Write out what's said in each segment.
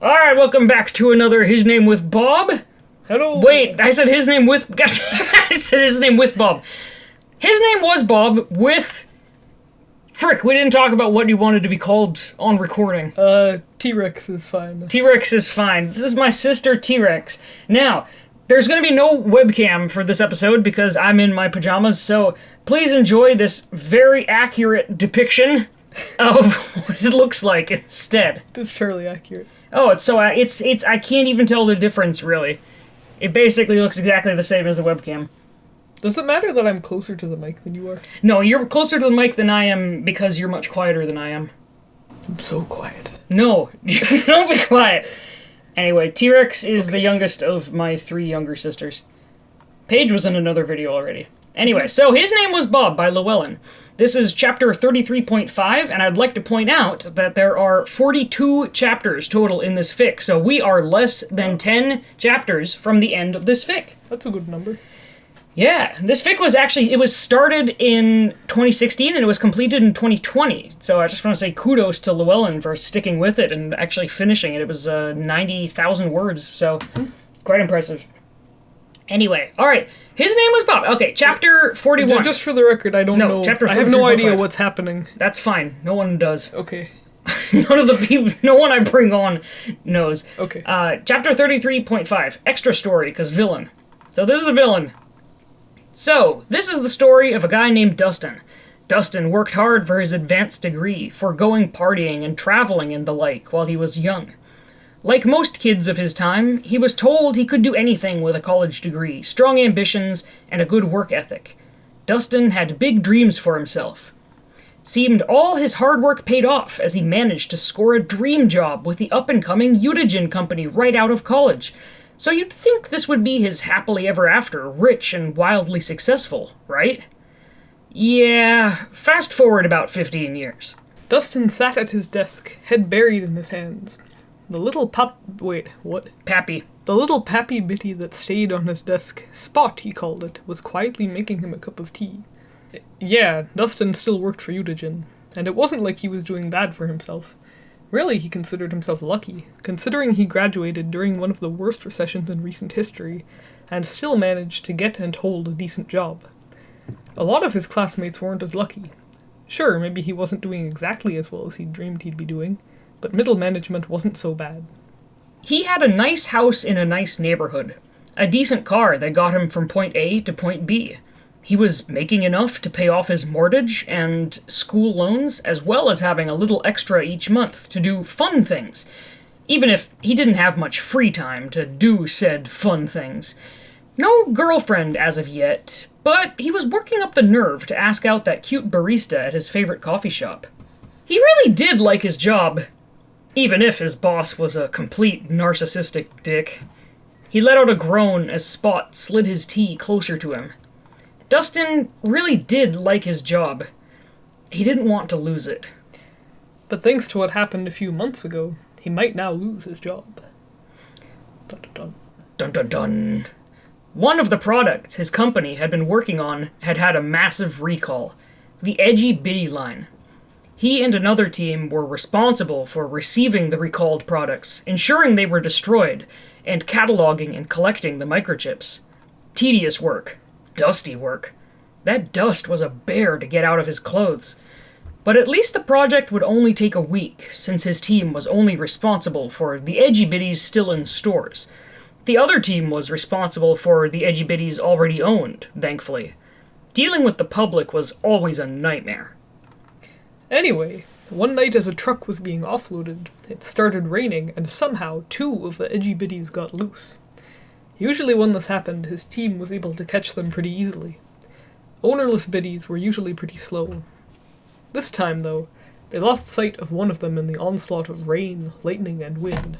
Alright, welcome back to another His Name with Bob. Hello. Wait, I said his name with... I said his name with Bob. His name was Bob with... Frick, we didn't talk about what you wanted to be called on recording. T.REX is fine. T.REX is fine. This is my sister T.REX. Now, there's going to be no webcam for this episode because I'm in my pajamas, so please enjoy this very accurate depiction of what it looks like instead. It's fairly accurate. Oh, it's so it's I can't even tell the difference really. It basically looks exactly the same as the webcam. Does it matter that I'm closer to the mic than you are? No, you're closer to the mic than I am because you're much quieter than I am. I'm so quiet. No, don't be quiet. Anyway, T.REX is the youngest of my 3 younger sisters. Paige was in another video already. Anyway, so His Name Was Bob by Llewellyn. This is chapter 33.5, and I'd like to point out that there are 42 chapters total in this fic, so we are less than 10 chapters from the end of this fic. That's a good number. Yeah, this fic was actually, it was started in 2016 and it was completed in 2020, so I just want to say kudos to Llewellyn for sticking with it and actually finishing it. It was 90,000 words, so quite impressive. Anyway, alright, His Name Was Bob. Okay, chapter 41. Just for the record, I don't know. Chapter I have no 43.5. idea what's happening. That's fine, no one does. Okay. None of the people, no one I bring on knows. Okay. Chapter 33.5, extra story, because villain. So this is the villain. So, this is the story of a guy named Dustin. Dustin worked hard for his advanced degree, foregoing partying and traveling and the like while he was young. Like most kids of his time, he was told he could do anything with a college degree, strong ambitions, and a good work ethic. Dustin had big dreams for himself. Seemed all his hard work paid off as he managed to score a dream job with the up-and-coming Utagen company right out of college. So you'd think this would be his happily ever after, rich and wildly successful, right? Yeah, fast forward about 15 years. Dustin sat at his desk, head buried in his hands. The little Pappy. The little pappy bitty that stayed on his desk, Spot he called it, was quietly making him a cup of tea. Yeah, Dustin still worked for Utagen, and it wasn't like he was doing bad for himself. Really, he considered himself lucky, considering he graduated during one of the worst recessions in recent history, and still managed to get and hold a decent job. A lot of his classmates weren't as lucky. Sure, maybe he wasn't doing exactly as well as he dreamed he'd be doing, but middle management wasn't so bad. He had a nice house in a nice neighborhood, a decent car that got him from point A to point B. He was making enough to pay off his mortgage and school loans, as well as having a little extra each month to do fun things, even if he didn't have much free time to do said fun things. No girlfriend as of yet, but he was working up the nerve to ask out that cute barista at his favorite coffee shop. He really did like his job, even if his boss was a complete narcissistic dick. He let out a groan as Spot slid his tea closer to him. Dustin really did like his job. He didn't want to lose it. But thanks to what happened a few months ago, he might now lose his job. Dun dun dun. Dun dun dun. One of the products his company had been working on had a massive recall. The Edgy Bitty line. He and another team were responsible for receiving the recalled products, ensuring they were destroyed, and cataloging and collecting the microchips. Tedious work. Dusty work. That dust was a bear to get out of his clothes. But at least the project would only take a week, since his team was only responsible for the Edgy Bitties still in stores. The other team was responsible for the Edgy Bitties already owned, thankfully. Dealing with the public was always a nightmare. Anyway, one night as a truck was being offloaded, it started raining, and somehow 2 of the Edgy Bitties got loose. Usually when this happened, his team was able to catch them pretty easily. Ownerless biddies were usually pretty slow. This time, though, they lost sight of one of them in the onslaught of rain, lightning, and wind.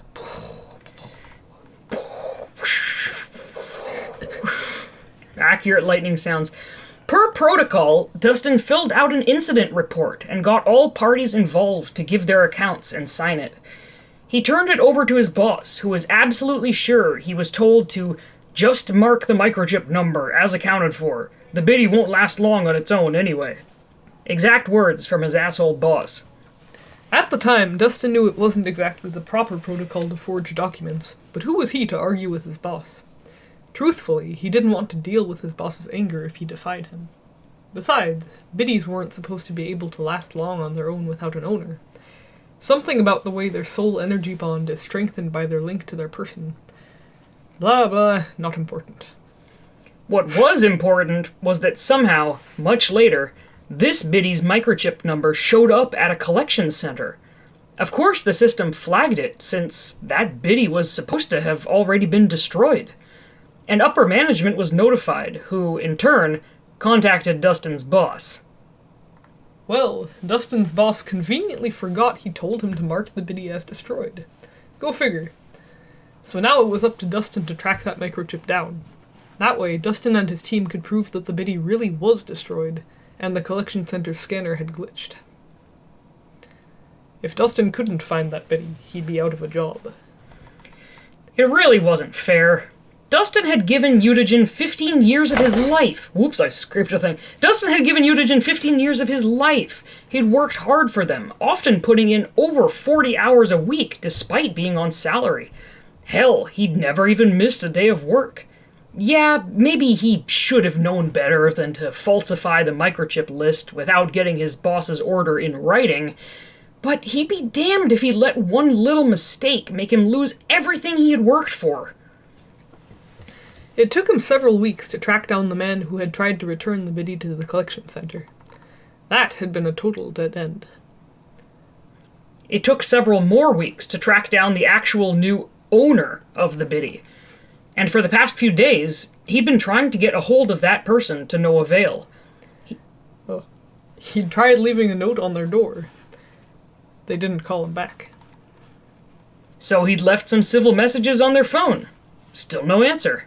Accurate lightning sounds. Per protocol, Dustin filled out an incident report and got all parties involved to give their accounts and sign it. He turned it over to his boss, who was absolutely sure he was told to just mark the microchip number as accounted for. The biddy won't last long on its own anyway. Exact words from his asshole boss. At the time, Dustin knew it wasn't exactly the proper protocol to forge documents, but who was he to argue with his boss? Truthfully, he didn't want to deal with his boss's anger if he defied him. Besides, biddies weren't supposed to be able to last long on their own without an owner. Something about the way their soul energy bond is strengthened by their link to their person. Blah blah, not important. What was important was that somehow, much later, this biddy's microchip number showed up at a collection center. Of course the system flagged it, since that biddy was supposed to have already been destroyed. And upper management was notified, who, in turn, contacted Dustin's boss. Well, Dustin's boss conveniently forgot he told him to mark the biddy as destroyed. Go figure. So now it was up to Dustin to track that microchip down. That way, Dustin and his team could prove that the biddy really was destroyed, and the collection center's scanner had glitched. If Dustin couldn't find that biddy, he'd be out of a job. It really wasn't fair. Dustin had given Eutygen 15 years of his life. Whoops, I scraped a thing. Dustin had given Eutygen 15 years of his life. He'd worked hard for them, often putting in over 40 hours a week, despite being on salary. Hell, he'd never even missed a day of work. Yeah, maybe he should have known better than to falsify the microchip list without getting his boss's order in writing, but he'd be damned if he let one little mistake make him lose everything he had worked for. It took him several weeks to track down the man who had tried to return the biddy to the collection center. That had been a total dead end. It took several more weeks to track down the actual new owner of the biddy. And for the past few days, he'd been trying to get a hold of that person to no avail. He'd tried leaving a note on their door. They didn't call him back. So he'd left some civil messages on their phone. Still no answer.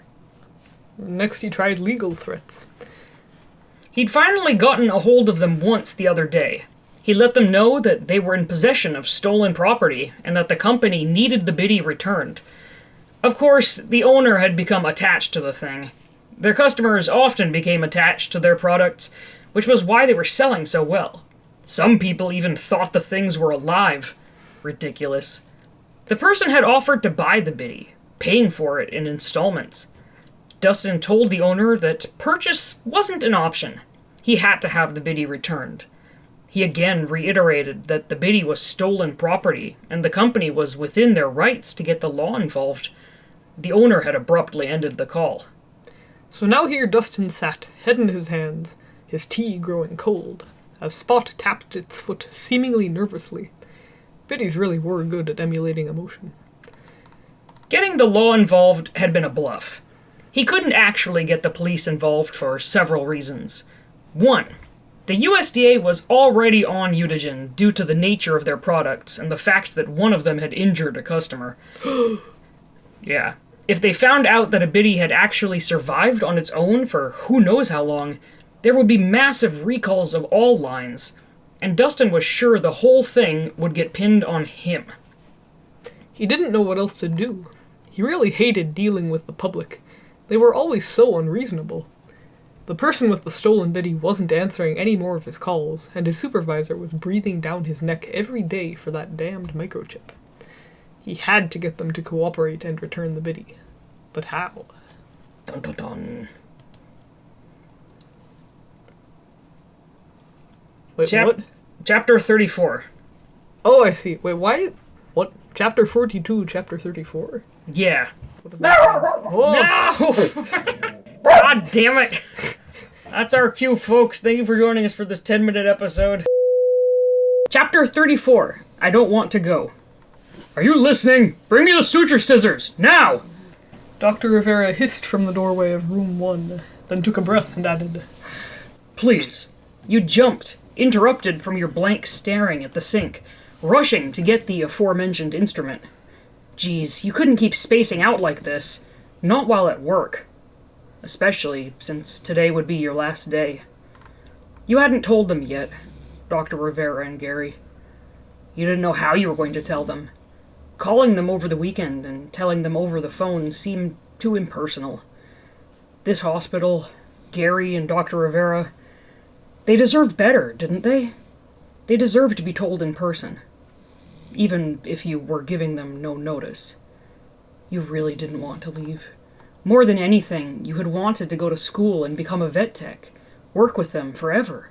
Next he tried legal threats. He'd finally gotten a hold of them once the other day. He let them know that they were in possession of stolen property and that the company needed the biddy returned. Of course, the owner had become attached to the thing. Their customers often became attached to their products, which was why they were selling so well. Some people even thought the things were alive. Ridiculous. The person had offered to buy the biddy, paying for it in installments. Dustin told the owner that purchase wasn't an option. He had to have the biddy returned. He again reiterated that the biddy was stolen property, and the company was within their rights to get the law involved. The owner had abruptly ended the call. So now here Dustin sat, head in his hands, his tea growing cold, as Spot tapped its foot seemingly nervously. Biddies really were good at emulating emotion. Getting the law involved had been a bluff. He couldn't actually get the police involved for several reasons. One, the USDA was already on Eutygen due to the nature of their products and the fact that one of them had injured a customer. Yeah. If they found out that a biddy had actually survived on its own for who knows how long, there would be massive recalls of all lines, and Dustin was sure the whole thing would get pinned on him. He didn't know what else to do. He really hated dealing with the public. They were always so unreasonable. The person with the stolen biddy wasn't answering any more of his calls, and his supervisor was breathing down his neck every day for that damned microchip. He had to get them to cooperate and return the biddy. But how? Dun dun dun. Wait, what? Chapter 34. Oh, I see. Wait, why? What? Chapter 42, Chapter 34? Yeah. What does that mean? No! God damn it! That's our cue, folks. Thank you for joining us for this 10-minute episode. Chapter 34. I don't want to go. Are you listening? Bring me the suture scissors, now! Dr. Rivera hissed from the doorway of room 1, then took a breath and added, Please. You jumped, interrupted from your blank staring at the sink, rushing to get the aforementioned instrument. Geez, you couldn't keep spacing out like this. Not while at work. Especially since today would be your last day. You hadn't told them yet, Dr. Rivera and Gary. You didn't know how you were going to tell them. Calling them over the weekend and telling them over the phone seemed too impersonal. This hospital, Gary and Dr. Rivera, they deserved better, didn't they? They deserved to be told in person. even if you were giving them no notice. You really didn't want to leave. More than anything, you had wanted to go to school and become a vet tech, work with them forever.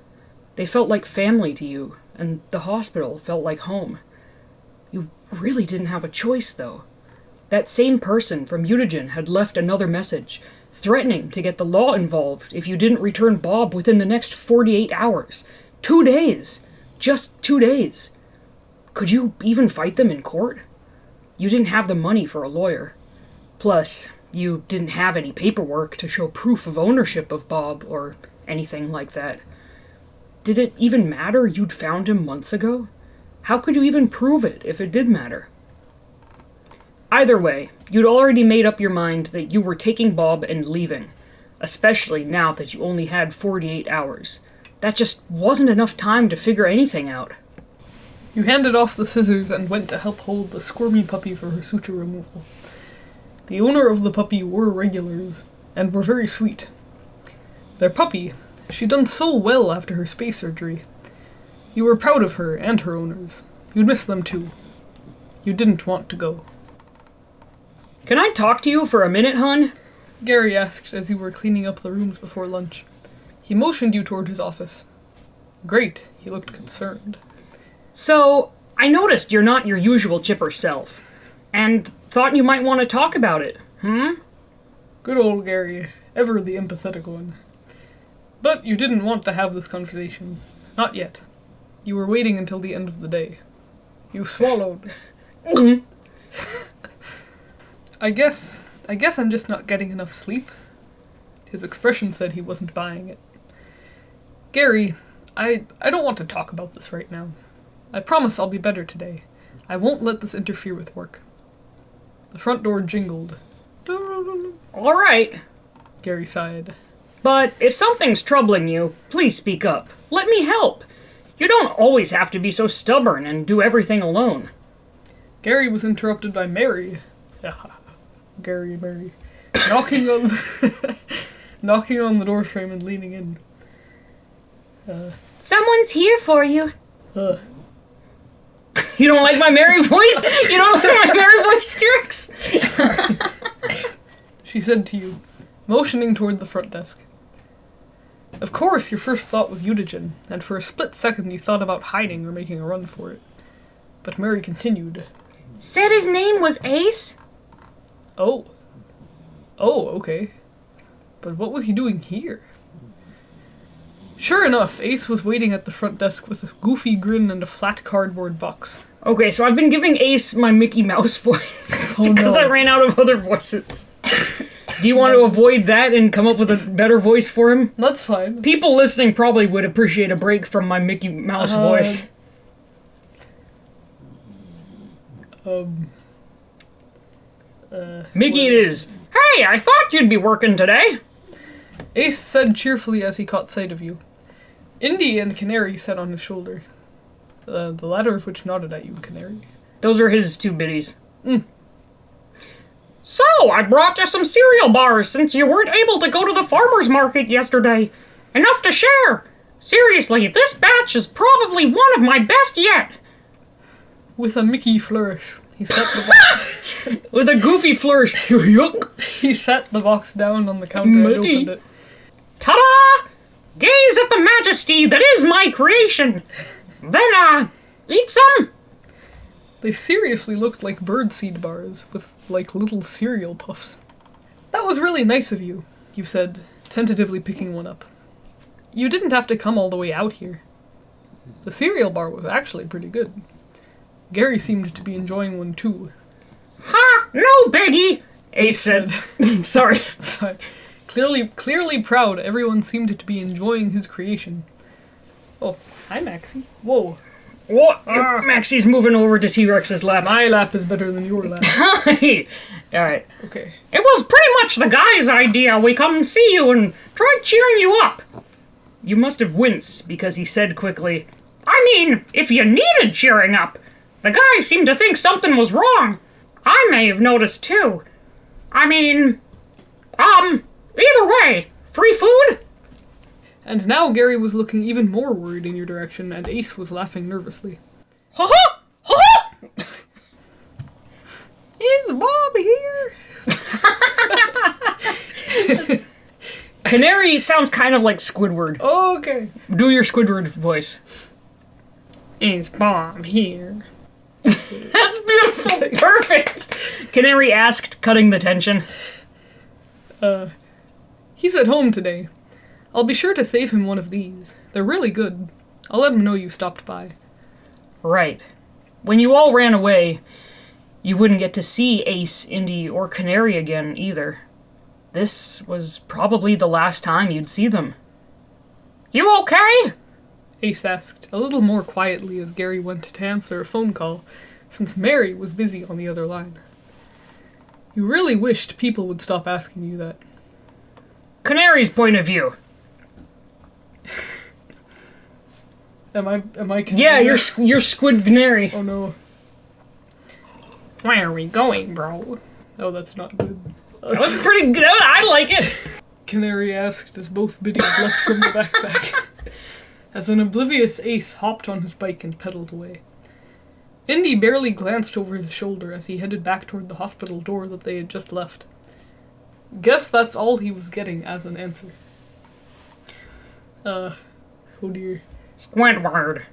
They felt like family to you, and the hospital felt like home. You really didn't have a choice, though. That same person from Mutagen had left another message, threatening to get the law involved if you didn't return Bob within the next 48 hours. 2 days! Just 2 days. Could you even fight them in court? You didn't have the money for a lawyer. Plus, you didn't have any paperwork to show proof of ownership of Bob or anything like that. Did it even matter you'd found him months ago? How could you even prove it if it did matter? Either way, you'd already made up your mind that you were taking Bob and leaving, especially now that you only had 48 hours. That just wasn't enough time to figure anything out. You handed off the scissors and went to help hold the squirmy puppy for her suture removal. The owner of the puppy were regulars, and were very sweet. Their puppy, she'd done so well after her space surgery. You were proud of her and her owners. You'd miss them too. You didn't want to go. Can I talk to you for a minute, hun? Gary asked as you were cleaning up the rooms before lunch. He motioned you toward his office. Great, he looked concerned. So, I noticed you're not your usual chipper self, and thought you might want to talk about it, Good old Gary, ever the empathetic one. But you didn't want to have this conversation. Not yet. You were waiting until the end of the day. You swallowed. I guess I'm just not getting enough sleep. His expression said he wasn't buying it. Gary, I don't want to talk about this right now. I promise I'll be better today. I won't let this interfere with work. The front door jingled. All right. Gary sighed. But if something's troubling you, please speak up. Let me help. You don't always have to be so stubborn and do everything alone. Gary was interrupted by Mary. Mary. Knocking on the door frame and leaning in. Someone's here for you. You don't like my Mary voice? You don't like my Mary voice, T.REX? She said to you, motioning toward the front desk. Of course, your first thought was Mutagen, and for a split second you thought about hiding or making a run for it. But Mary continued. Said his name was Ace? Oh, okay. But what was he doing here? Sure enough, Ace was waiting at the front desk with a goofy grin and a flat cardboard box. Okay, so I've been giving Ace my Mickey Mouse voice Oh, because no. I ran out of other voices. Do you want to avoid that and come up with a better voice for him? That's fine. People listening probably would appreciate a break from my Mickey Mouse voice. Mickey it is. Hey, I thought you'd be working today. Ace said cheerfully as he caught sight of you. Indy and Canary sat on his shoulder. The latter of which nodded at you, Canary. Those are his two biddies. So, I brought you some cereal bars since you weren't able to go to the farmer's market yesterday. Enough to share. Seriously, this batch is probably one of my best yet. With a Mickey flourish, he set the box. With a goofy flourish. Yuck. He set the box down on the counter and Mickey. opened it. Ta-da! Gaze at the majesty that is my creation. Then, eat some. They seriously looked like birdseed bars, with, like, little cereal puffs. That was really nice of you, you said, tentatively picking one up. You didn't have to come all the way out here. The cereal bar was actually pretty good. Gary seemed to be enjoying one too. Ha! No biggie, Ace said. Sorry. Sorry. Clearly proud, everyone seemed to be enjoying his creation. Oh, hi Maxie. Whoa. What? Maxie's moving over to T.REX's lap. My lap is better than your lap. Hi. Alright. Okay. It was pretty much the guy's idea. We come see you and tried cheering you up. You must have winced because he said quickly, I mean, if you needed cheering up. The guy seemed to think something was wrong. I may have noticed too. I mean, either way, free food? And now Gary was looking even more worried in your direction, and Ace was laughing nervously. Ha ha! Ha ha! Is Bob here? Canary sounds kind of like Squidward. Oh, okay. Do your Squidward voice. Is Bob here? That's beautiful. Perfect. Canary asked, cutting the tension. He's at home today. I'll be sure to save him one of these. They're really good. I'll let him know you stopped by. Right. When you all ran away, you wouldn't get to see Ace, Indy, or Canary again either. This was probably the last time you'd see them. You okay? Ace asked, a little more quietly as Gary went to answer a phone call, since Mary was busy on the other line. You really wished people would stop asking you that. Canary's point of view. Am I Canary? Yeah, you're Squid Canary. Oh no. Where are we going, bro? Oh, that's not good. That's pretty good. I like it. Canary asked as both biddies left from the backpack. As an oblivious Ace hopped on his bike and pedaled away. Indy barely glanced over his shoulder as he headed back toward the hospital door that they had just left. Guess that's all he was getting as an answer. Oh dear. Squidward.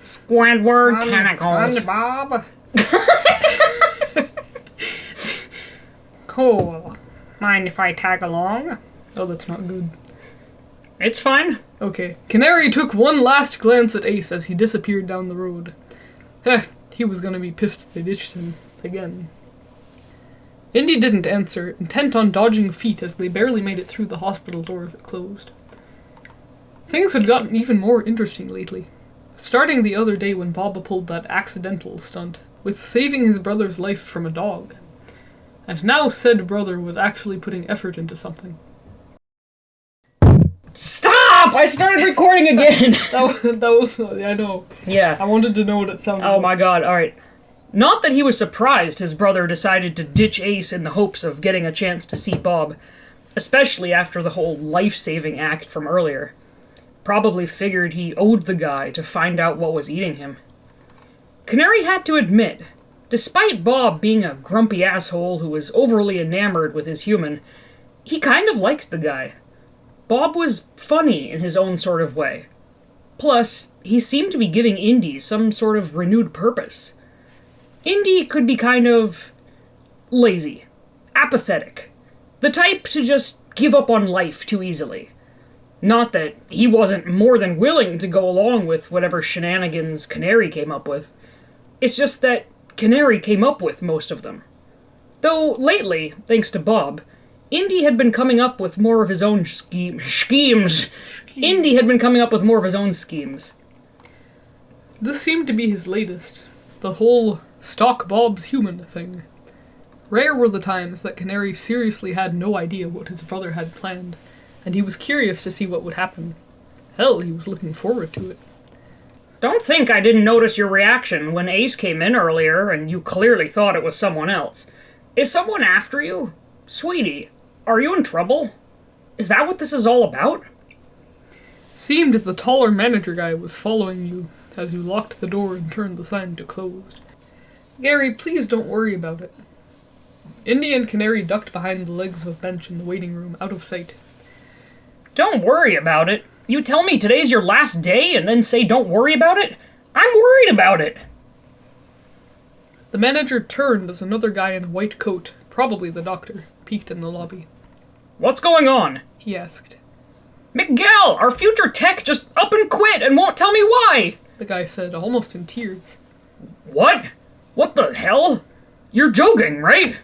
Squidward tentacles. Bob. Cool. Mind if I tag along? Oh, that's not good. It's fine. Okay. Canary took one last glance at Ace as he disappeared down the road. He was gonna be pissed they ditched him again. Indy didn't answer, intent on dodging feet as they barely made it through the hospital doors that closed. Things had gotten even more interesting lately. Starting the other day when Bob pulled that accidental stunt, with saving his brother's life from a dog. And now said brother was actually putting effort into something. Stop! I started recording again. that was, I know. Yeah. I wanted to know what it sounded like. Oh my god, alright. Not that he was surprised his brother decided to ditch Ace in the hopes of getting a chance to see Bob, especially after the whole life-saving act from earlier. Probably figured he owed the guy to find out what was eating him. Canary had to admit, despite Bob being a grumpy asshole who was overly enamored with his human, he kind of liked the guy. Bob was funny in his own sort of way. Plus, he seemed to be giving Indy some sort of renewed purpose. Indy could be kind of lazy, apathetic, the type to just give up on life too easily. Not that he wasn't more than willing to go along with whatever shenanigans Canary came up with. It's just that Canary came up with most of them. Though lately, thanks to Bob, Indy had been coming up with more of his own schemes. Indy had been coming up with more of his own schemes. This seemed to be his latest. The whole stalk Bob's human thing. Rare were the times that Canary seriously had no idea what his brother had planned, and he was curious to see what would happen. Hell, he was looking forward to it. Don't think I didn't notice your reaction when Ace came in earlier and you clearly thought it was someone else. Is someone after you? Sweetie, are you in trouble? Is that what this is all about? Seemed the taller manager guy was following you as you locked the door and turned the sign to closed. Gary, please don't worry about it. Indy and Canary ducked behind the legs of a bench in the waiting room, out of sight. Don't worry about it? You tell me today's your last day and then say don't worry about it? I'm worried about it! The manager turned as another guy in a white coat, probably the doctor, peeked in the lobby. What's going on? He asked. Miguel, our future tech just up and quit and won't tell me why! The guy said, almost in tears. What? What the hell? You're joking, right?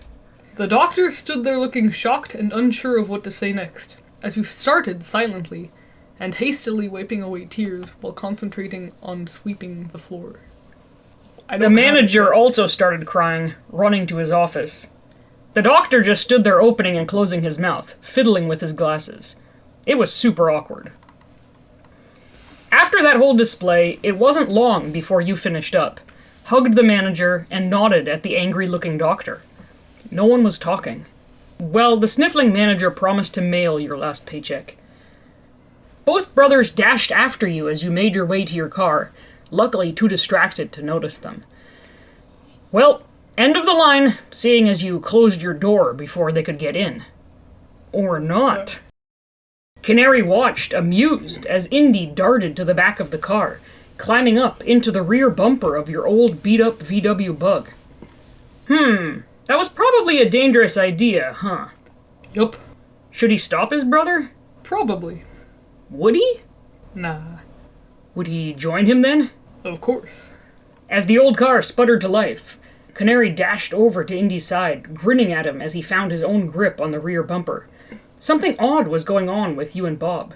The doctor stood there looking shocked and unsure of what to say next, as you started silently, and hastily wiping away tears while concentrating on sweeping the floor. The manager also started crying, running to his office. The doctor just stood there opening and closing his mouth, fiddling with his glasses. It was super awkward. After that whole display, it wasn't long before you finished up, hugged the manager, and nodded at the angry-looking doctor. No one was talking. Well, the sniffling manager promised to mail your last paycheck. Both brothers dashed after you as you made your way to your car, luckily too distracted to notice them. Well, End of the line, seeing as you closed your door before they could get in. Or not. Canary watched, amused, as Indy darted to the back of the car, climbing up into the rear bumper of your old beat-up VW Bug. That was probably a dangerous idea, huh? Yup. Should he stop his brother? Probably. Would he? Nah. Would he join him then? Of course. As the old car sputtered to life, Canary dashed over to Indy's side, grinning at him as he found his own grip on the rear bumper. Something odd was going on with you and Bob,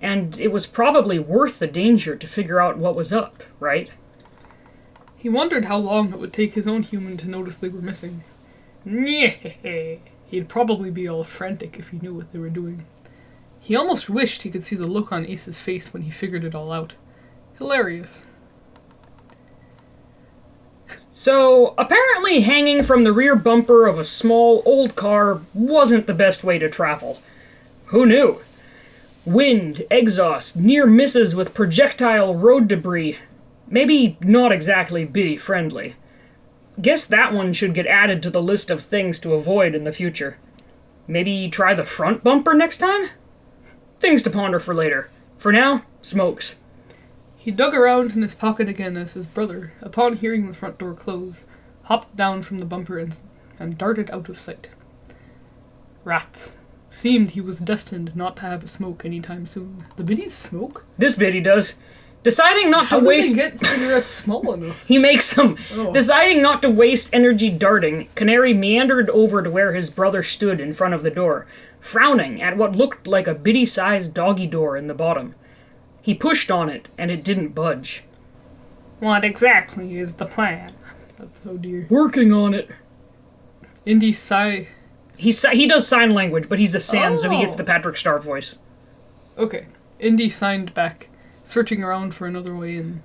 and it was probably worth the danger to figure out what was up, right? He wondered how long it would take his own human to notice they were missing. He'd probably be all frantic if he knew what they were doing. He almost wished he could see the look on Ace's face when he figured it all out. Hilarious. So, apparently hanging from the rear bumper of a small, old car wasn't the best way to travel. Who knew? Wind, exhaust, near misses with projectile road debris. Maybe not exactly Bitty-friendly. Guess that one should get added to the list of things to avoid in the future. Maybe try the front bumper next time? Things to ponder for later. For now, smokes. He dug around in his pocket again as his brother, upon hearing the front door close, hopped down from the bumper and darted out of sight. Rats. Seemed he was destined not to have a smoke any time soon. The biddies smoke? This Bitty does. Deciding not How to do waste... they get cigarettes small enough? He makes them. Oh. Deciding not to waste energy darting, Canary meandered over to where his brother stood in front of the door, frowning at what looked like a bitty-sized doggy door in the bottom. He pushed on it, and it didn't budge. What exactly is the plan? Oh dear. Working on it. Indy sigh. He does sign language, but he's a San, so he gets Oh. the Patrick Star voice. Okay. Indy signed back, searching around for another way in.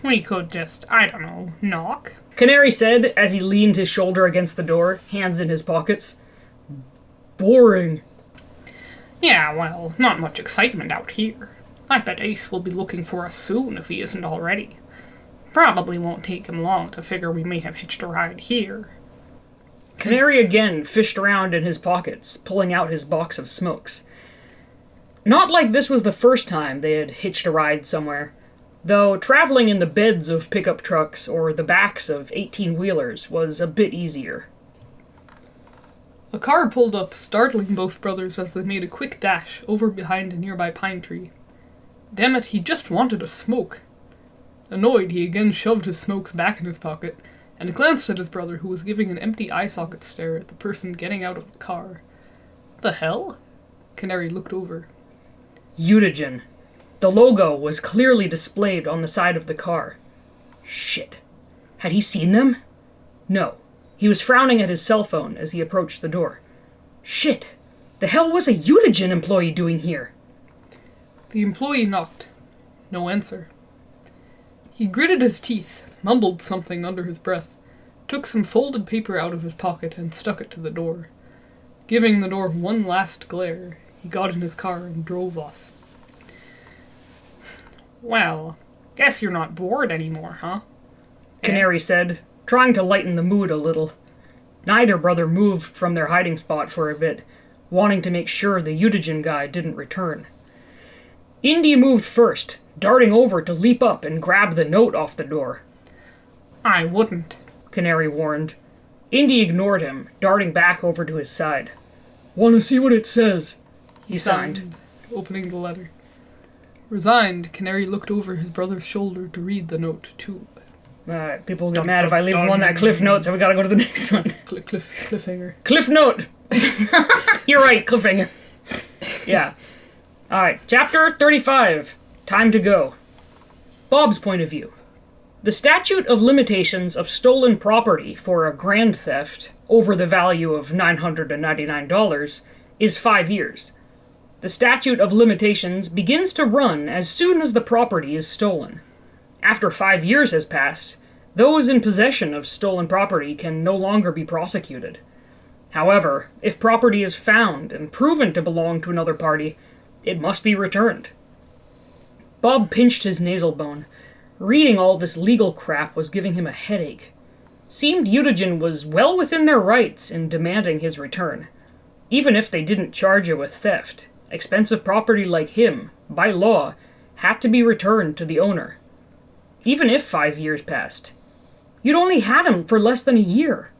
We could just, I don't know, knock? Canary said as he leaned his shoulder against the door, hands in his pockets. Boring. Yeah, well, not much excitement out here. I bet Ace will be looking for us soon if he isn't already. Probably won't take him long to figure we may have hitched a ride here. Canary again fished around in his pockets, pulling out his box of smokes. Not like this was the first time they had hitched a ride somewhere, though traveling in the beds of pickup trucks or the backs of 18-wheelers was a bit easier. A car pulled up, startling both brothers as they made a quick dash over behind a nearby pine tree. Damn it, he just wanted a smoke. Annoyed, he again shoved his smokes back in his pocket and glanced at his brother, who was giving an empty eye socket stare at the person getting out of the car. The hell? Canary looked over. Utagen. The logo was clearly displayed on the side of the car. Shit. Had he seen them? No. He was frowning at his cell phone as he approached the door. Shit. The hell was a Utagen employee doing here? The employee knocked. No answer. He gritted his teeth, mumbled something under his breath, took some folded paper out of his pocket and stuck it to the door. Giving the door one last glare, he got in his car and drove off. Well, guess you're not bored anymore, huh? Canary said, trying to lighten the mood a little. Neither brother moved from their hiding spot for a bit, wanting to make sure the Utagen guy didn't return. Indy moved first, darting over to leap up and grab the note off the door. I wouldn't, Canary warned. Indy ignored him, darting back over to his side. "Want to see what it says?" He signed. Opening the letter. Resigned, Canary looked over his brother's shoulder to read the note, too. People get mad if I leave one that cliff note, so we gotta go to the next one. Cliffhanger. Cliff note! You're right, cliffhanger. Yeah. Alright, chapter 35. Time to go. Bob's point of view. The statute of limitations of stolen property for a grand theft over the value of $999 is 5 years. The statute of limitations begins to run as soon as the property is stolen. After 5 years has passed, those in possession of stolen property can no longer be prosecuted. However, if property is found and proven to belong to another party, it must be returned. Bob pinched his nasal bone. Reading all this legal crap was giving him a headache. Seemed Eutygen was well within their rights in demanding his return. Even if they didn't charge you with theft, expensive property like him, by law, had to be returned to the owner. Even if 5 years passed. You'd only had him for less than a year.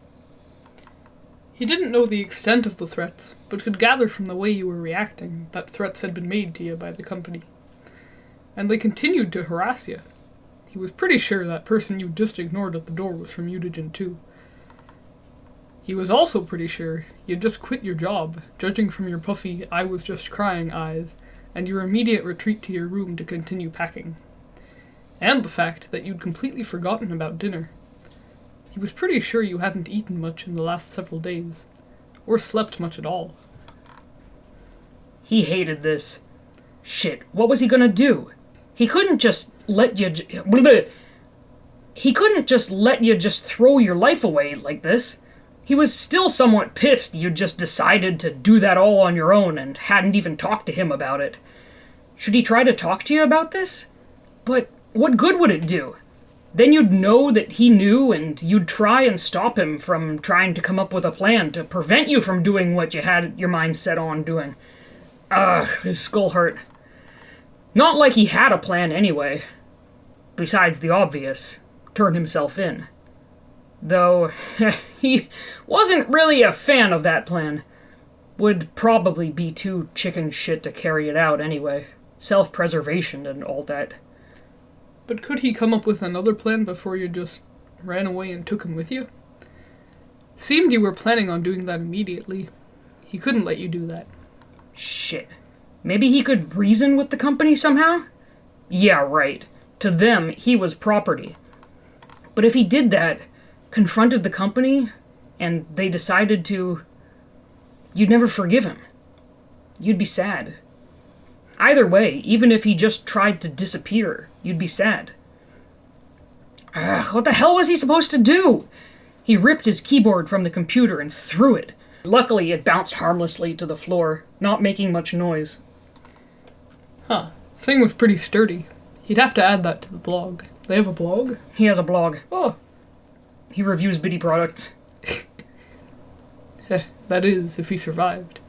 He didn't know the extent of the threats, but could gather from the way you were reacting that threats had been made to you by the company. And they continued to harass you. He was pretty sure that person you just ignored at the door was from Eutygen too. He was also pretty sure you'd just quit your job, judging from your puffy, I was just crying eyes, and your immediate retreat to your room to continue packing. And the fact that you'd completely forgotten about dinner. He was pretty sure you hadn't eaten much in the last several days, or slept much at all. He hated this. Shit, what was he gonna do? He couldn't just let you just throw your life away like this. He was still somewhat pissed you just decided to do that all on your own and hadn't even talked to him about it. Should he try to talk to you about this? But what good would it do? Then you'd know that he knew, and you'd try and stop him from trying to come up with a plan to prevent you from doing what you had your mind set on doing. His skull hurt. Not like he had a plan anyway. Besides the obvious, turn himself in. Though, he wasn't really a fan of that plan. Would probably be too chicken shit to carry it out anyway. Self-preservation and all that. But could he come up with another plan before you just ran away and took him with you? Seemed you were planning on doing that immediately. He couldn't let you do that. Shit. Maybe he could reason with the company somehow? Yeah, right. To them, he was property. But if he did that, confronted the company, and they decided to... You'd never forgive him. You'd be sad. Either way, even if he just tried to disappear, you'd be sad. What the hell was he supposed to do? He ripped his keyboard from the computer and threw it. Luckily, it bounced harmlessly to the floor, not making much noise. Huh. Thing was pretty sturdy. He'd have to add that to the blog. They have a blog? He has a blog. Oh. He reviews Bitty products. That is, if he survived.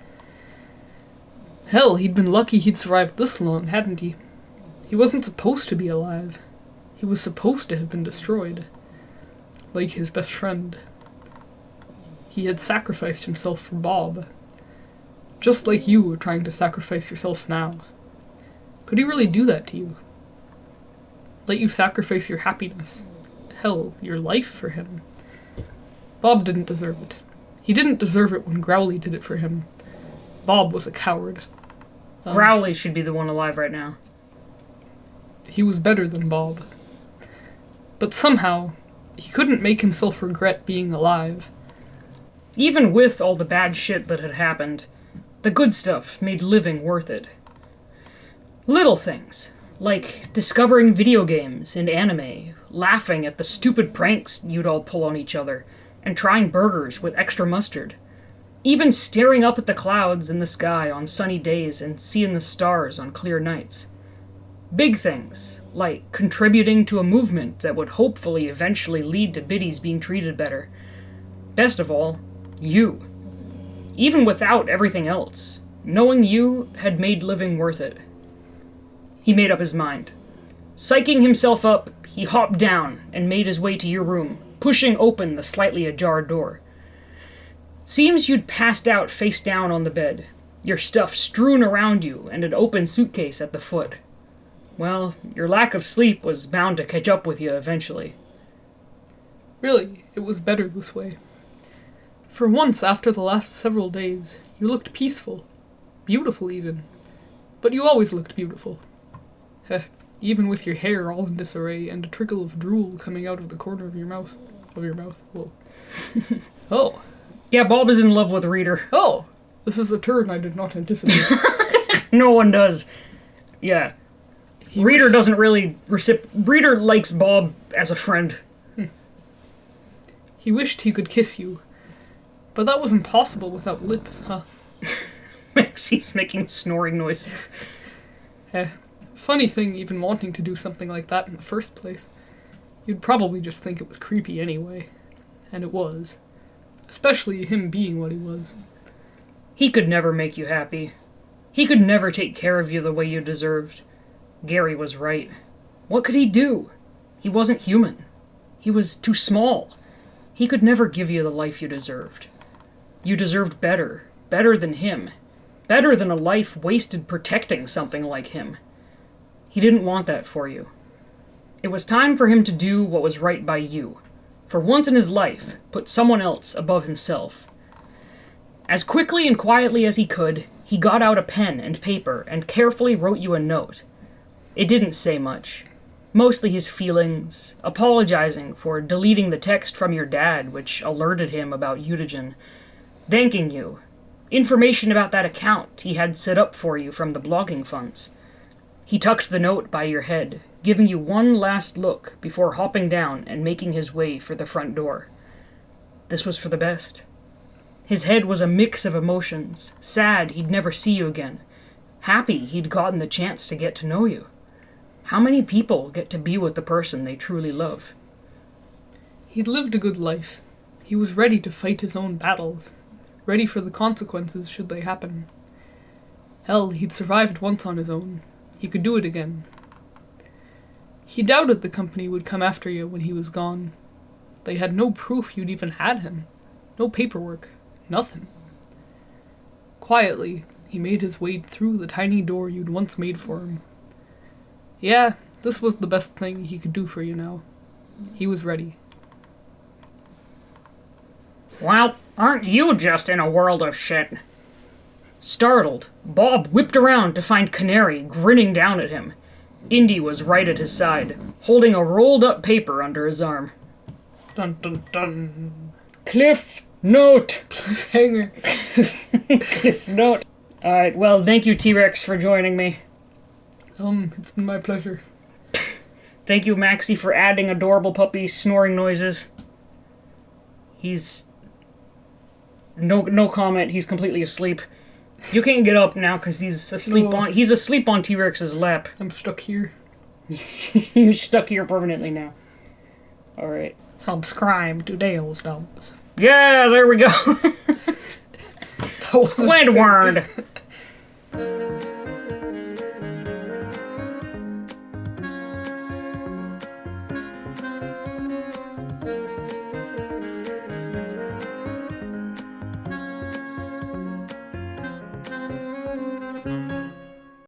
Hell, he'd been lucky he'd survived this long, hadn't he? He wasn't supposed to be alive. He was supposed to have been destroyed. Like his best friend. He had sacrificed himself for Bob. Just like you were trying to sacrifice yourself now. Could he really do that to you? Let you sacrifice your happiness. Hell, your life for him. Bob didn't deserve it. He didn't deserve it when Growly did it for him. Bob was a coward. Growly should be the one alive right now. He was better than Bob. But somehow, he couldn't make himself regret being alive. Even with all the bad shit that had happened, the good stuff made living worth it. Little things, like discovering video games and anime, laughing at the stupid pranks you'd all pull on each other, and trying burgers with extra mustard. Even staring up at the clouds in the sky on sunny days and seeing the stars on clear nights. Big things, like contributing to a movement that would hopefully eventually lead to biddies being treated better. Best of all, you. Even without everything else, knowing you had made living worth it. He made up his mind. Psyching himself up, he hopped down and made his way to your room, pushing open the slightly ajar door. Seems you'd passed out face down on the bed, your stuff strewn around you and an open suitcase at the foot. Well, your lack of sleep was bound to catch up with you eventually. Really, it was better this way. For once after the last several days, you looked peaceful. Beautiful even. But you always looked beautiful. Even with your hair all in disarray and a trickle of drool coming out of the corner of your mouth. Whoa. Oh. Yeah, Bob is in love with Reader. Oh! This is a turn I did not anticipate. No one does. Yeah. Reader doesn't really Reader likes Bob as a friend. He wished he could kiss you. But that was impossible without lips, huh? Maxie's making snoring noises. Funny thing even wanting to do something like that in the first place. You'd probably just think it was creepy anyway. and it was. Especially him being what he was. He could never make you happy. He could never take care of you the way you deserved. Gary was right. What could he do? He wasn't human. He was too small. He could never give you the life you deserved. You deserved better. Better than him. Better than a life wasted protecting something like him. He didn't want that for you. It was time for him to do what was right by you. For once in his life, put someone else above himself. As quickly and quietly as he could, he got out a pen and paper and carefully wrote you a note. It didn't say much. Mostly his feelings, apologizing for deleting the text from your dad, which alerted him about Utigen, thanking you, information about that account he had set up for you from the blogging funds. He tucked the note by your head, giving you one last look before hopping down and making his way for the front door. This was for the best. His head was a mix of emotions, sad he'd never see you again, happy he'd gotten the chance to get to know you. How many people get to be with the person they truly love? He'd lived a good life. He was ready to fight his own battles, ready for the consequences should they happen. Hell, he'd survived once on his own. He could do it again. He doubted the company would come after you when he was gone. They had no proof you'd even had him. No paperwork. Nothing. Quietly, he made his way through the tiny door you'd once made for him. Yeah, this was the best thing he could do for you now. He was ready. Well, aren't you just in a world of shit? Startled, Bob whipped around to find Canary grinning down at him. Indy was right at his side, holding a rolled-up paper under his arm. Dun dun dun. Cliff Note! Cliffhanger. Cliff Note. Alright, well, thank you, T.REX, for joining me. It's been my pleasure. Thank you, Maxie, for adding adorable puppy snoring noises. He's... No comment, he's completely asleep. You can't get up now, because he's asleep No. he's asleep on T.REX's lap. I'm stuck here. You're stuck here permanently now. Alright. Subscribe to Dale's Dumps. Yeah, there we go. That was Squidward!